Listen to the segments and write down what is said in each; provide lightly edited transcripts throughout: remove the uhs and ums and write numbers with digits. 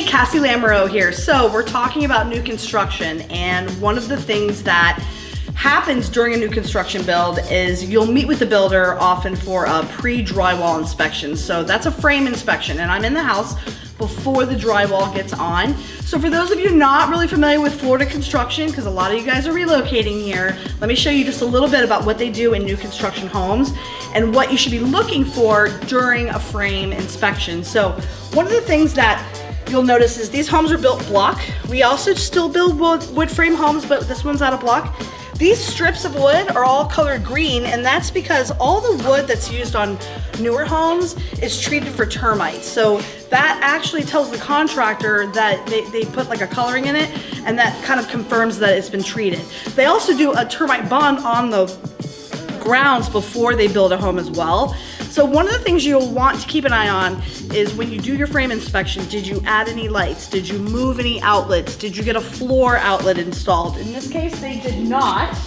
Cassie Lamoureux here. So we're talking about new construction, and one of the things that happens during a new construction build is you'll meet with the builder often for a pre-drywall inspection. So that's a frame inspection, and I'm in the house before the drywall gets on. So for those of you not really familiar with Florida construction, because a lot of you guys are relocating here, let me show you just a little bit about what they do in new construction homes and what you should be looking for during a frame inspection. So one of the things that you'll notice is these homes are built block. We also still build wood frame homes, but this one's out of block. These strips of wood are all colored green, and that's because all the wood that's used on newer homes is treated for termites. So that actually tells the contractor that they put like a coloring in it, and that kind of confirms that it's been treated. They also do a termite bond on the grounds before they build a home as well. So one of the things you'll want to keep an eye on is when you do your frame inspection, did you add any lights? Did you move any outlets? Did you get a floor outlet installed? In this case, they did not.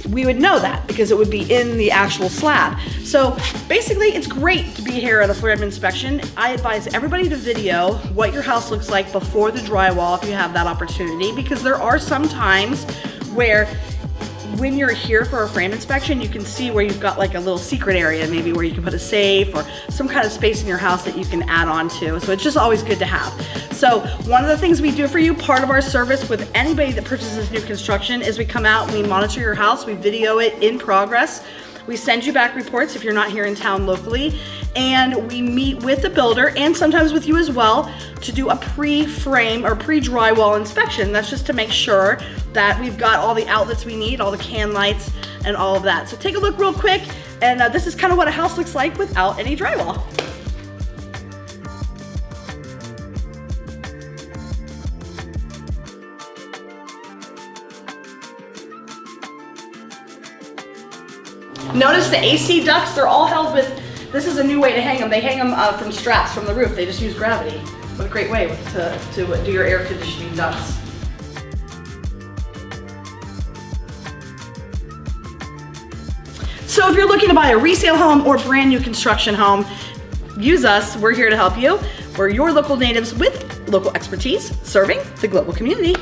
We would know that because it would be in the actual slab. So basically, it's great to be here at a frame inspection. I advise everybody to video what your house looks like before the drywall if you have that opportunity, because there are some times where when you're here for a frame inspection, you can see where you've got like a little secret area, maybe where you can put a safe or some kind of space in your house that you can add on to. So it's just always good to have. So one of the things we do for you, part of our service with anybody that purchases new construction, is we come out and we monitor your house, we video it in progress. We send you back reports if you're not here in town locally, and we meet with the builder and sometimes with you as well to do a pre-frame or pre-drywall inspection. That's just to make sure that we've got all the outlets we need, all the can lights and all of that. So take a look real quick, and this is kind of what a house looks like without any drywall. Notice the AC ducts, they're all held with, this is a new way to hang them. They hang them from straps from the roof. They just use gravity. What a great way to do your air conditioning ducts. So if you're looking to buy a resale home or brand new construction home, use us. We're here to help you. We're your local natives with local expertise serving the global community.